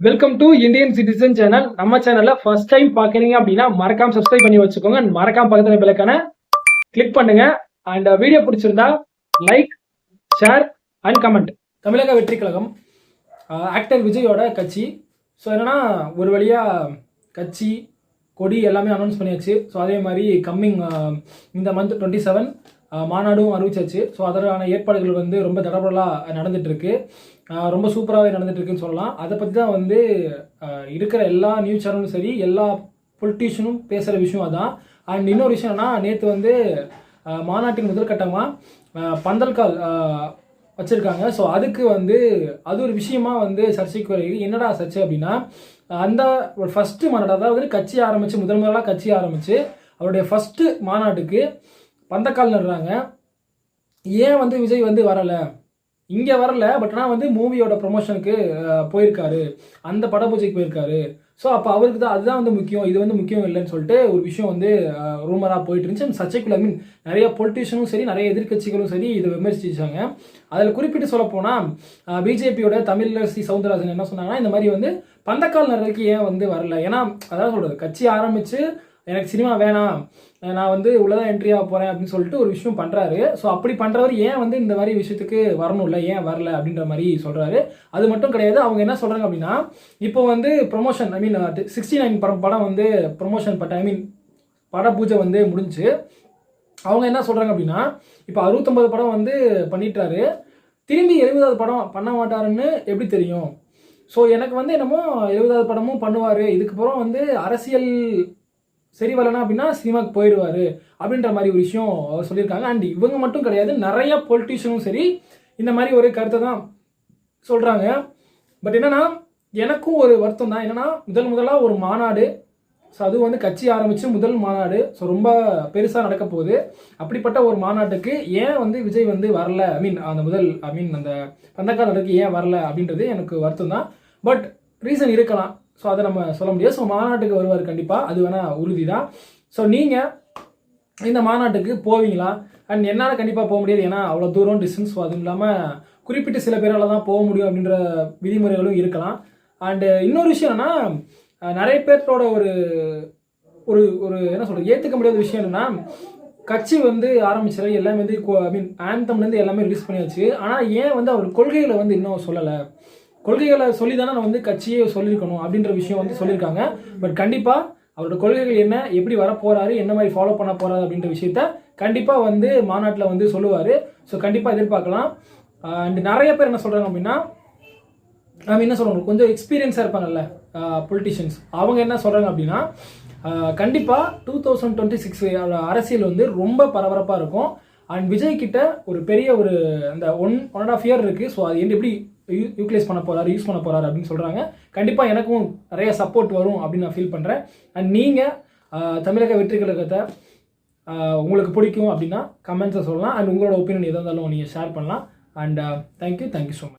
Welcome to Indian citizen channel. நம்ம சேனல்ல first time பாக்குறீங்க அப்படின்னா மறக்காம சப்ஸ்கிரைப் பண்ணி வச்சுக்கோங்க. மறக்காம பக்கத்துல பெல்லைக்கான கிளிக் பண்ணுங்க. அண்ட் வீடியோ பிடிச்சிருந்தா லைக், ஷேர் அண்ட் கமெண்ட். தமிழக வெற்றி கழகம் ஆக்டர் விஜயோட கட்சி. ஸோ என்னன்னா ஒரு வழியா கட்சி கொடி எல்லாமே அனௌன்ஸ் பண்ணியாச்சு. ஸோ அதே மாதிரி கம்மிங் இந்த மந்த் 27 மாநாடும் அறிவிச்சாச்சு. ஸோ அதற்கான ஏற்பாடுகள் வந்து ரொம்ப தடபடலாக நடந்துட்டு இருக்கு. ரொம்ப சூப்பராகவே நடந்துட்டு இருக்குன்னு சொல்லலாம். அதை பற்றி தான் வந்து இருக்கிற எல்லா நியூஸ் சேனலும் சரி, எல்லா பொலிட்டீஷியனும் பேசுகிற விஷயம் அதான். அண்ட் இன்னொரு விஷயம்னா, நேற்று வந்து மாநாட்டின் முதல் கட்டமாக பந்தல்கால் வச்சுருக்காங்க. ஸோ அதுக்கு வந்து அது ஒரு விஷயமா வந்து சர்ச்சைக்கு வருகிறது. என்னடா சர்ச்சை அப்படின்னா, அந்த ஒரு ஃபஸ்ட்டு மாநாடு, அதாவது கட்சி ஆரம்பித்து முதலாக கட்சி ஆரம்பித்து அவருடைய ஃபஸ்ட்டு மாநாட்டுக்கு பந்தக்கால் நடுறாங்க. ஏன் வந்து விஜய் வந்து வரலை, இங்கே வரல, பட் ஆனால் வந்து மூவியோட ப்ரொமோஷனுக்கு போயிருக்காரு, அந்த பட பூஜைக்கு போயிருக்காரு. ஸோ அப்போ அவருக்கு தான் அதுதான் வந்து முக்கியம், இது வந்து முக்கியம் இல்லைன்னு சொல்லிட்டு ஒரு விஷயம் வந்து ரூமராக போயிட்டு இருந்துச்சு. சர்ச்சைக்குள்ள மீன் நிறைய பொலிட்டீஷியனும் சரி, நிறைய எதிர்கட்சிகளும் சரி இதை விமர்சிச்சாங்க. அதில் குறிப்பிட்டு சொல்ல போனால் பிஜேபியோட தமிழரசி சவுந்தரராஜன் என்ன சொன்னாங்கன்னா, இந்த மாதிரி வந்து பந்தக்கால் நடுறதுக்கு ஏன் வந்து வரல, ஏன்னா அதான் சொல்கிறது, கட்சி ஆரம்பித்து எனக்கு சினிமா வேணாம், நான் வந்து உள்ளதான் என்ட்ரி ஆக போகிறேன் அப்படின்னு சொல்லிட்டு ஒரு விஷயம் பண்ணுறாரு. ஸோ அப்படி பண்ணுறவர் ஏன் வந்து இந்த மாதிரி விஷயத்துக்கு வரணும்ல, ஏன் வரல அப்படின்ற மாதிரி சொல்கிறாரு. அது மட்டும் கிடையாது, அவங்க என்ன சொல்கிறாங்க அப்படின்னா, இப்போ வந்து ப்ரொமோஷன், ஐ மீன் 69 படம் வந்து ப்ரொமோஷன் பட பூஜை வந்து முடிஞ்சு. அவங்க என்ன சொல்கிறாங்க அப்படின்னா, இப்போ 69 படம் வந்து பண்ணிட்டாரு, திரும்பி 70வது படம் பண்ண மாட்டாருன்னு எப்படி தெரியும்? ஸோ எனக்கு வந்து என்னமோ 70வது படமும் பண்ணுவார், இதுக்கப்புறம் வந்து அரசியல் சரி வரலனா அப்படின்னா சினிமாக்கு போயிடுவார் அப்படின்ற மாதிரி ஒரு விஷயம் சொல்லியிருக்காங்க. அண்ட் இவங்க மட்டும் கிடையாது, நிறைய பொலிட்டீஷியனும் சரி இந்த மாதிரி ஒரு கருத்தை தான் சொல்கிறாங்க. பட் என்னென்னா, எனக்கும் ஒரு வருத்தம் தான். என்னென்னா, முதலாக ஒரு மாநாடு, ஸோ அது வந்து கட்சி ஆரம்பித்து முதல் மாநாடு, ஸோ ரொம்ப பெருசாக நடக்க போகுது. அப்படிப்பட்ட ஒரு மாநாட்டுக்கு ஏன் வந்து விஜய் வந்து வரல, அந்த பந்தக்கால் நடக்கு ஏன் வரல அப்படின்றது எனக்கு வருத்தம் தான். பட் ரீசன் இருக்கலாம், ஸோ அதை நம்ம சொல்ல முடியாது. ஸோ மாநாட்டுக்கு வருவார் கண்டிப்பாக, அது வேணால் உறுதி தான். ஸோ நீங்கள் இந்த மாநாட்டுக்கு போவீங்களா? அண்ட் என்னால் கண்டிப்பாக போக முடியாது, ஏன்னா அவ்வளோ தூரம் டிஸ்டன்ஸ், அதுவும் இல்லாமல் குறிப்பிட்ட சில பேரால் தான் போக முடியும் அப்படின்ற விதிமுறைகளும் இருக்கலாம். அண்டு இன்னொரு விஷயம் என்னென்னா, நிறைய பேர்த்தோட ஒரு ஒரு ஒரு என்ன சொல்கிறது, ஏற்றுக்க முடியாத விஷயம் என்னென்னா, கட்சி வந்து ஆரம்பிச்சது எல்லாமே வந்து ஆந்தம்லேருந்து எல்லாமே ரிலீஸ் பண்ணியாச்சு. ஆனால் ஏன் வந்து அவர் கொள்கைகளை வந்து இன்னும் சொல்லலை, கொள்கைகளை சொல்லி தானே நான் வந்து கட்சியே சொல்லியிருக்கணும் அப்படின்ற விஷயம் வந்து சொல்லியிருக்காங்க. பட் கண்டிப்பாக அவரோட கொள்கைகள் என்ன, எப்படி வர போகிறாரு, என்ன மாதிரி ஃபாலோ பண்ண போகிறாரு அப்படின்ற விஷயத்த கண்டிப்பாக வந்து மாநாட்டில் வந்து சொல்லுவார். ஸோ கண்டிப்பாக எதிர்பார்க்கலாம். அண்ட் நிறைய பேர் என்ன சொல்கிறாங்க அப்படின்னா, நம்ம என்ன சொல்கிறாங்க, கொஞ்சம் எக்ஸ்பீரியன்ஸாக இருப்பாங்கல்ல பொலிட்டிஷியன்ஸ், அவங்க என்ன சொல்கிறாங்க அப்படின்னா, கண்டிப்பாக 2026 அரசியல் வந்து ரொம்ப பரபரப்பாக இருக்கும். அண்ட் விஜய் கிட்ட ஒரு பெரிய ஒரு அந்த 1.5 இயர் இருக்குது. ஸோ அது எப்படி யூட்டிலைஸ் பண்ண போகிறாரு, யூஸ் பண்ண போகிறாரு அப்படின்னு சொல்கிறாங்க. கண்டிப்பாக எனக்கும் நிறைய சப்போர்ட் வரும் அப்படின்னு நான் ஃபீல் பண்ணுறேன். அண்ட் நீங்கள் தமிழக வெற்றி கழகத்தை உங்களுக்கு பிடிக்கும் அப்படின்னா கமெண்ட்ஸை சொல்லலாம். அண்ட் உங்களோட ஒப்பீனியன் எதாக இருந்தாலும் நீங்கள் ஷேர் பண்ணலாம். And thank you so much.